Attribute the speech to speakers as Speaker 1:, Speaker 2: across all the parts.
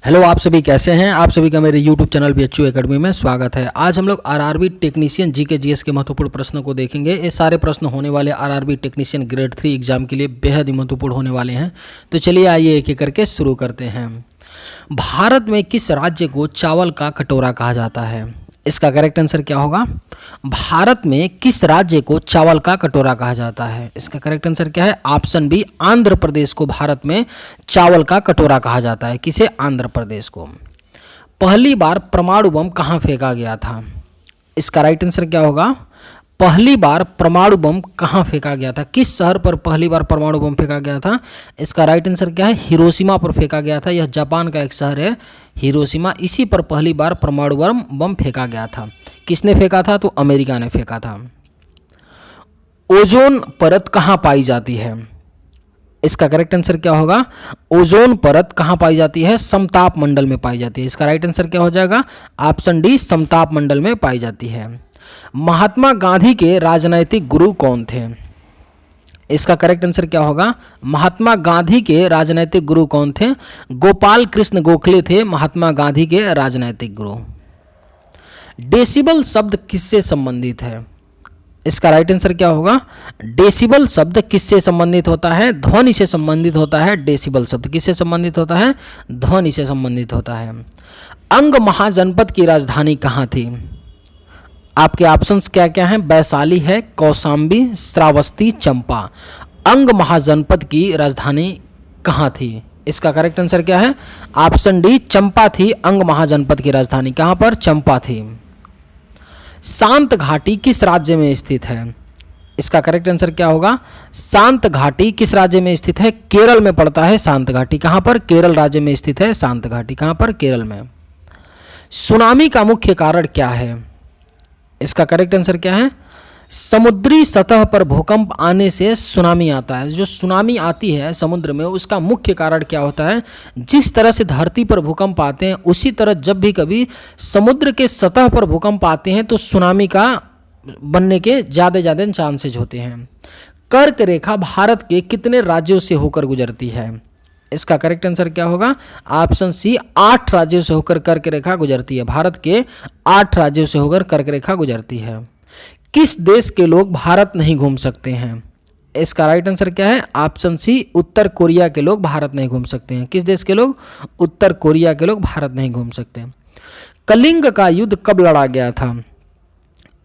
Speaker 1: Hello, आप सभी कैसे हैं। आप सभी का मेरे YouTube चैनल BHU एकेडमी में स्वागत है। आज हम लोग आरआरबी टेक्नीशियन जीके जीएस के महत्वपूर्ण प्रश्नों को देखेंगे। ये सारे प्रश्न होने वाले आरआरबी टेक्नीशियन ग्रेड 3 एग्जाम के लिए बेहद ही महत्वपूर्ण होने वाले हैं। तो चलिए आइए एक एक करके शुरू करते हैं। भारत में किस राज्य को चावल का कटोरा कहा जाता है? इसका करेक्ट आंसर क्या होगा? भारत में किस राज्य को चावल का कटोरा कहा जाता है? इसका करेक्ट आंसर क्या है? ऑप्शन बी, आंध्र प्रदेश को भारत में चावल का कटोरा कहा जाता है। किसे? आंध्र प्रदेश को। पहली बार परमाणु बम कहाँ फेंका गया था? इसका राइट आंसर क्या होगा? पहली बार परमाणु बम कहाँ फेंका गया था? किस शहर पर पहली बार परमाणु बम फेंका गया था? इसका राइट आंसर क्या है? हिरोशिमा पर फेंका गया था। यह जापान का एक शहर है हिरोशिमा। इसी पर पहली बार परमाणु बम फेंका गया था। किसने फेंका था? तो अमेरिका ने फेंका था। ओजोन परत कहाँ पाई जाती है? इसका करेक्ट आंसर क्या होगा? ओजोन परत कहाँ पाई जाती है? समताप मंडल में पाई जाती है। इसका राइट आंसर क्या हो जाएगा? ऑप्शन डी, समताप मंडल में पाई जाती है। महात्मा गांधी के राजनैतिक गुरु कौन थे? इसका करेक्ट आंसर क्या होगा? महात्मा गांधी के राजनैतिक गुरु कौन थे? गोपाल कृष्ण गोखले थे महात्मा गांधी के राजनैतिक गुरु। डेसिबल शब्द किससे संबंधित है? इसका राइट आंसर क्या होगा? डेसिबल शब्द किससे संबंधित होता है? ध्वनि से संबंधित होता है। डेसिबल शब्द किससे संबंधित होता है? ध्वनि से संबंधित होता है। अंग महाजनपद की राजधानी कहाँ थी? आपके ऑप्शंस क्या क्या हैं? वैशाली है, कौशाम्बी, श्रावस्ती, चंपा। अंग महाजनपद की राजधानी कहाँ थी? इसका करेक्ट आंसर क्या है? ऑप्शन डी, चंपा थी। अंग महाजनपद की राजधानी कहाँ पर? चंपा थी। शांत घाटी किस राज्य में स्थित है? इसका करेक्ट आंसर क्या होगा? शांत घाटी किस राज्य में स्थित है? केरल में पड़ता है शांत घाटी। कहाँ पर? केरल राज्य में स्थित है शांत घाटी। कहाँ पर? केरल में। सुनामी का मुख्य कारण क्या है? इसका करेक्ट आंसर क्या है? समुद्री सतह पर भूकंप आने से सुनामी आता है। जो सुनामी आती है समुद्र में, उसका मुख्य कारण क्या होता है? जिस तरह से धरती पर भूकंप आते हैं, उसी तरह जब भी कभी समुद्र के सतह पर भूकंप आते हैं तो सुनामी का बनने के ज़्यादा चांसेज होते हैं। कर्क रेखा भारत के कितने राज्यों से होकर गुजरती है? इसका करेक्ट आंसर क्या होगा? ऑप्शन सी, 8 राज्यों से होकर कर्क रेखा गुजरती है। भारत के 8 राज्यों से होकर कर्क रेखा गुजरती है। किस देश के लोग भारत नहीं घूम सकते हैं? इसका राइट आंसर क्या है? ऑप्शन सी, उत्तर कोरिया के लोग भारत नहीं घूम सकते हैं। किस देश के लोग? उत्तर कोरिया के लोग भारत नहीं घूम सकते। कलिंग का युद्ध कब लड़ा गया था?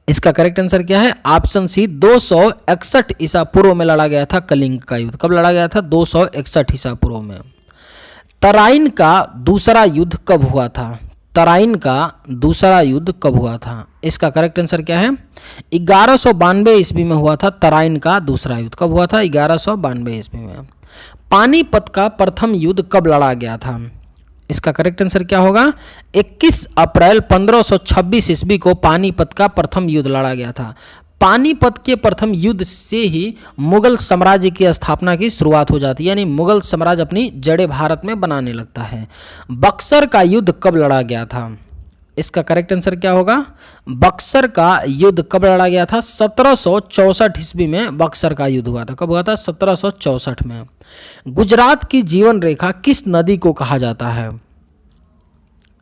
Speaker 1: इसका करेक्ट आंसर क्या है? ऑप्शन सी, 261 ईसा पूर्व में लड़ा गया था कलिंग का युद्ध। कब लड़ा गया था? 261 ईसा पूर्व में। तराइन का दूसरा युद्ध कब हुआ था? तराइन का दूसरा युद्ध कब हुआ था? इसका करेक्ट आंसर क्या है? 1192 ईस्वी में हुआ था तराइन का दूसरा युद्ध। कब हुआ था? 1192 ईस्वी में। पानीपत का प्रथम युद्ध कब लड़ा गया था? इसका करेक्ट आंसर क्या होगा? 21 अप्रैल 1526 ईस्वी को पानीपत का प्रथम युद्ध लड़ा गया था। पानीपत के प्रथम युद्ध से ही मुगल साम्राज्य की स्थापना की शुरुआत हो जाती है, यानी मुगल साम्राज्य अपनी जड़ें भारत में बनाने लगता है। बक्सर का युद्ध कब लड़ा गया था? इसका करेक्ट आंसर क्या होगा? बक्सर का युद्ध कब लड़ा गया था? 1764 ईस्वी में बक्सर का युद्ध हुआ था। कब हुआ था? 1764 में। गुजरात की जीवन रेखा किस नदी को कहा जाता है?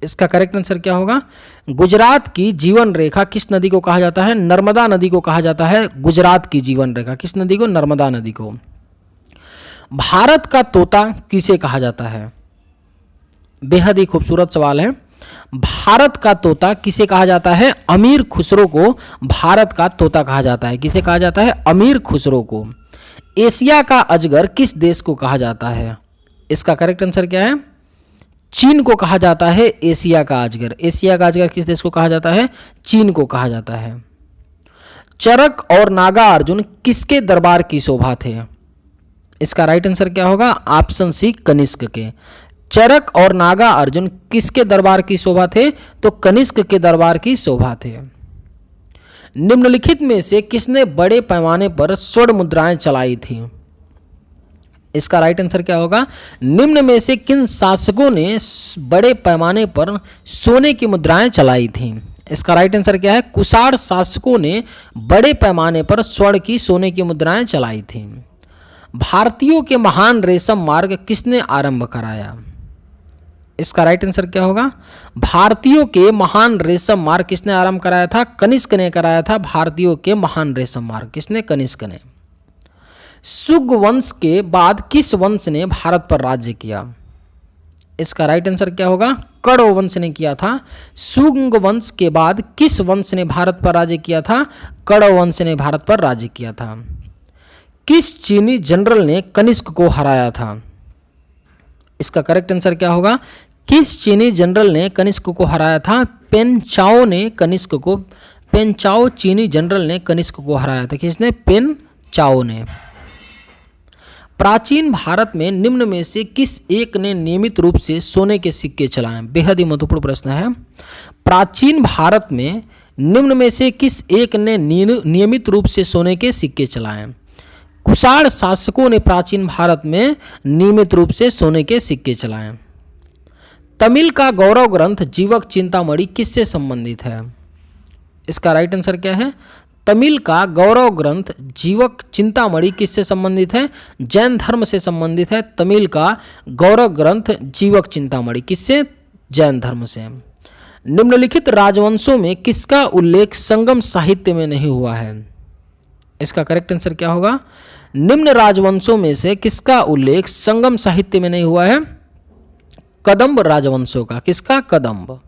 Speaker 1: इसका करेक्ट आंसर क्या होगा? गुजरात की जीवन रेखा किस नदी को कहा जाता है? नर्मदा नदी को कहा जाता है गुजरात की जीवन रेखा। किस नदी को? नर्मदा नदी को। भारत का तोता किसे कहा जाता है? बेहद ही खूबसूरत सवाल है। भारत का तोता किसे कहा जाता है? अमीर खुसरो को भारत का तोता कहा जाता है। किसे कहा जाता है? अमीर खुसरो को। एशिया का अजगर किस देश को कहा जाता है? इसका करेक्ट आंसर क्या है? चीन को कहा जाता है एशिया का अजगर। एशिया का अजगर किस देश को कहा जाता है? चीन को कहा जाता है। चरक और नागा अर्जुन किसके दरबार की शोभा थे? इसका राइट आंसर क्या होगा? ऑप्शन सी, कनिष्क के। चरक और नागा अर्जुन किसके दरबार की शोभा थे? तो कनिष्क के दरबार की शोभा थे। निम्नलिखित में से किसने बड़े पैमाने पर स्वर्ण मुद्राएं चलाई थी? इसका राइट आंसर क्या होगा? निम्न में से किन शासकों ने बड़े पैमाने पर सोने की मुद्राएं चलाई थीं? इसका राइट आंसर क्या है? कुषाण शासकों ने बड़े पैमाने पर स्वर्ण की सोने की मुद्राएं चलाई थीं। भारतीयों के महान रेशम मार्ग किसने आरंभ कराया? इसका राइट आंसर क्या होगा? भारतीयों के महान रेशम मार्ग किसने आरंभ कराया था? कनिष्क ने कराया था भारतीयों के महान रेशम मार्ग। किसने? कनिष्क ने। शुंग वंश के बाद किस वंश ने भारत पर राज्य किया? इसका राइट आंसर क्या होगा? कण्व वंश ने किया था। शुंग वंश के बाद किस वंश ने भारत पर राज्य किया था? कण्व वंश ने भारत पर राज्य किया था। किस चीनी जनरल ने कनिष्क को हराया था? इसका करेक्ट आंसर क्या होगा? किस चीनी जनरल ने कनिष्क को हराया था? पेन चाओ चीनी जनरल ने कनिष्क को हराया था। किसने? पेन चाओ ने। प्राचीन भारत में निम्न में से किस एक ने नियमित रूप से सोने के सिक्के चलाए? बेहद ही महत्वपूर्ण प्रश्न है। प्राचीन भारत में निम्न में से किस एक ने नियमित रूप से सोने के सिक्के चलाए? कुषाण शासकों ने प्राचीन भारत में नियमित रूप से सोने के सिक्के चलाए। तमिल का गौरव ग्रंथ जीवक चिंतामणि किससे संबंधित है? इसका राइट आंसर क्या है? तमिल का गौरव ग्रंथ जीवक चिंतामणि किससे संबंधित है? जैन धर्म से संबंधित है। तमिल का गौरव ग्रंथ जीवक चिंतामणि किससे? जैन धर्म से। निम्नलिखित राजवंशों में किसका उल्लेख संगम साहित्य में नहीं हुआ है? इसका करेक्ट आंसर क्या होगा? निम्न राजवंशों में से किसका उल्लेख संगम साहित्य में नहीं हुआ है? कदंब राजवंशों का। किसका? कदंब।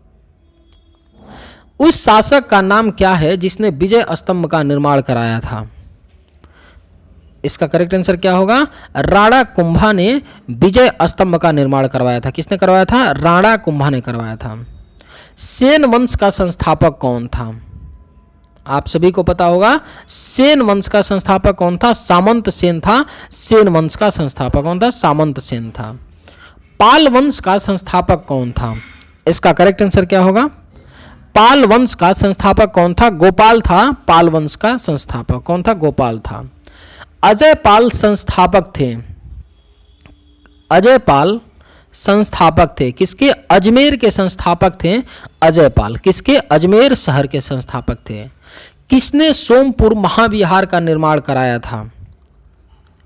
Speaker 1: उस शासक का नाम क्या है जिसने विजय स्तंभ का निर्माण कराया था? इसका करेक्ट आंसर क्या होगा? राणा कुंभा ने विजय स्तंभ का निर्माण करवाया था। किसने करवाया था? राणा कुंभा ने करवाया था। सेन वंश का संस्थापक कौन था? आप सभी को पता होगा सेन वंश का संस्थापक कौन था? सामंत सेन था। सेन वंश का संस्थापक कौन था? सामंत सेन था। पाल वंश का संस्थापक कौन था? इसका करेक्ट आंसर क्या होगा? पाल वंश का संस्थापक कौन था? गोपाल था। पाल वंश का संस्थापक कौन था? गोपाल था। अजय पाल संस्थापक थे। अजय पाल संस्थापक थे किसके? अजमेर के संस्थापक थे अजय पाल। किसके? अजमेर शहर के संस्थापक थे। किसने सोमपुर महाविहार का निर्माण कराया था?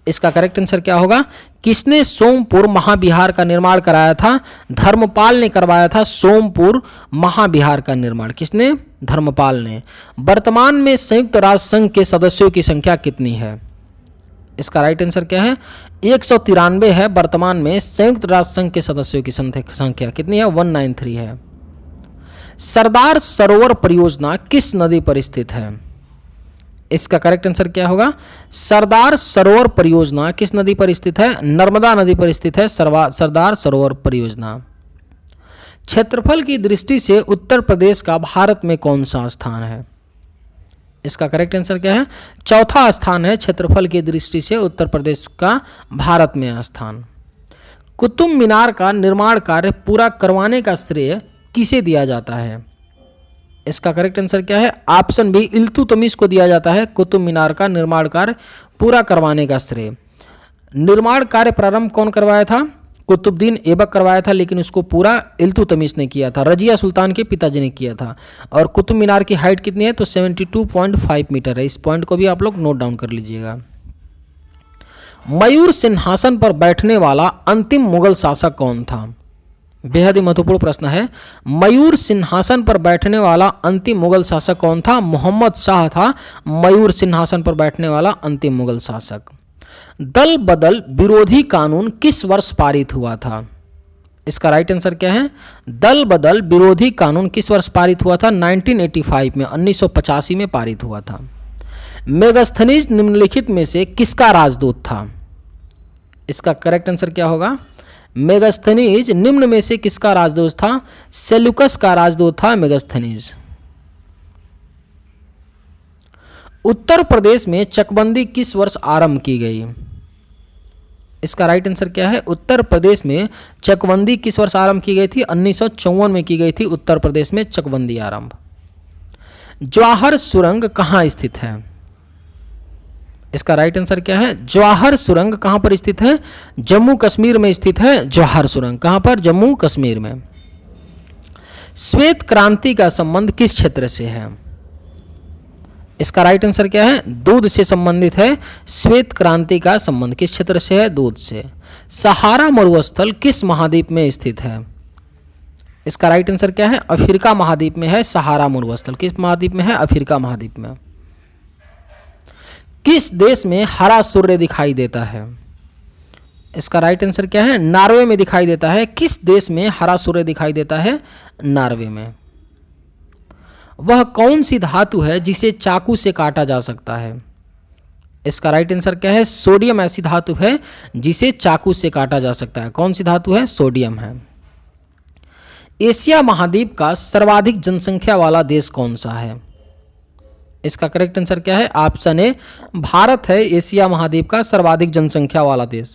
Speaker 1: इसका करेक्ट आंसर क्या होगा? किसने सोमपुर महाविहार का निर्माण कराया था? धर्मपाल ने करवाया था सोमपुर महाविहार का निर्माण। किसने? धर्मपाल ने। वर्तमान में संयुक्त राष्ट्र संघ के सदस्यों की संख्या कितनी है? इसका राइट आंसर क्या है? 193 है। वर्तमान में संयुक्त राष्ट्र संघ के सदस्यों की संख्या कितनी है? 193 है। सरदार सरोवर परियोजना किस नदी पर स्थित है? इसका करेक्ट आंसर क्या होगा? सरदार सरोवर परियोजना किस नदी पर स्थित है? नर्मदा नदी पर स्थित है सरदार सरोवर परियोजना। क्षेत्रफल की दृष्टि से उत्तर प्रदेश का भारत में कौन सा स्थान है? इसका करेक्ट आंसर क्या है? चौथा स्थान है क्षेत्रफल की दृष्टि से उत्तर प्रदेश का भारत में स्थान। कुतुब मीनार का निर्माण कार्य पूरा करवाने का श्रेय किसे दिया जाता है? इसका करेक्ट आंसर क्या है? ऑप्शन बी इल्तुतमिश को दिया जाता है कुतुब मीनार का निर्माण कार्य पूरा करवाने का श्रेय। निर्माण कार्य प्रारंभ कौन करवाया था? कुतुबुद्दीन ऐबक करवाया था, लेकिन उसको पूरा इल्तुतमिश ने किया था। रजिया सुल्तान के पिताजी ने किया था। और कुतुब मीनार की हाइट कितनी है? तो 72.5 मीटर है। इस पॉइंट को भी आप लोग नोट डाउन कर लीजिएगा। मयूर सिंहासन पर बैठने वाला अंतिम मुगल शासक कौन था? बेहद ही महत्वपूर्ण प्रश्न है। मयूर सिंहासन पर बैठने वाला अंतिम मुगल शासक कौन था? मोहम्मद शाह था मयूर सिंहासन पर बैठने वाला अंतिम मुगल शासक। दल बदल विरोधी कानून किस वर्ष पारित हुआ था? इसका राइट आंसर क्या है? दल बदल विरोधी कानून किस वर्ष पारित हुआ था? 1985 में, 1985 में पारित हुआ था। मेगास्थनीज निम्नलिखित में से किसका राजदूत था? इसका करेक्ट आंसर क्या होगा? मेगास्थनीज निम्न में से किसका राजदूत था? सेल्यूकस का राजदूत था मेगास्थनीज। उत्तर प्रदेश में चकबंदी किस वर्ष आरंभ की गई? इसका राइट आंसर क्या है? उत्तर प्रदेश में चकबंदी किस वर्ष आरंभ की गई थी? 1954 में की गई थी उत्तर प्रदेश में चकबंदी आरंभ। जवाहर सुरंग कहाँ स्थित है? इसका राइट आंसर क्या है? जवाहर सुरंग कहाँ पर स्थित है? जम्मू कश्मीर में स्थित है जवाहर सुरंग। कहाँ पर? जम्मू कश्मीर में। श्वेत क्रांति का संबंध किस क्षेत्र से है? इसका राइट आंसर क्या है? दूध से संबंधित है। श्वेत क्रांति का संबंध किस क्षेत्र से है? दूध से। सहारा मरुस्थल किस महाद्वीप में स्थित है? इसका राइट आंसर क्या है? अफ्रीका महाद्वीप में है सहारा मरुस्थल। किस महाद्वीप में है? अफ्रीका महाद्वीप में। किस देश में हरा सूर्य दिखाई देता है? इसका राइट आंसर क्या है? नॉर्वे में दिखाई देता है। किस देश में हरा सूर्य दिखाई देता है? नॉर्वे में। वह कौन सी धातु है जिसे चाकू से काटा जा सकता है? इसका राइट आंसर क्या है? सोडियम ऐसी धातु है जिसे चाकू से काटा जा सकता है। कौन सी धातु है? सोडियम है। एशिया महाद्वीप का सर्वाधिक जनसंख्या वाला देश कौन सा है? इसका करेक्ट आंसर क्या है? ऑप्शन ए भारत है एशिया महाद्वीप का सर्वाधिक जनसंख्या वाला देश।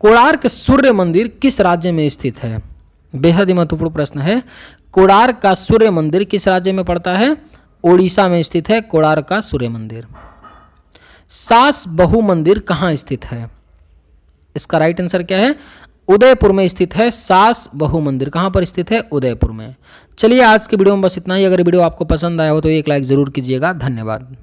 Speaker 1: कोणार्क सूर्य मंदिर किस राज्य में स्थित है? बेहद ही महत्वपूर्ण प्रश्न है। कोणार्क का सूर्य मंदिर किस राज्य में पड़ता है? ओडिशा में स्थित है कोणार्क का सूर्य मंदिर। सास बहु मंदिर कहाँ स्थित है? इसका राइट आंसर क्या है? उदयपुर में स्थित है सास बहु मंदिर। कहाँ पर स्थित है? उदयपुर में। चलिए आज के वीडियो में बस इतना ही। अगर वीडियो आपको पसंद आया हो तो एक लाइक जरूर कीजिएगा। धन्यवाद।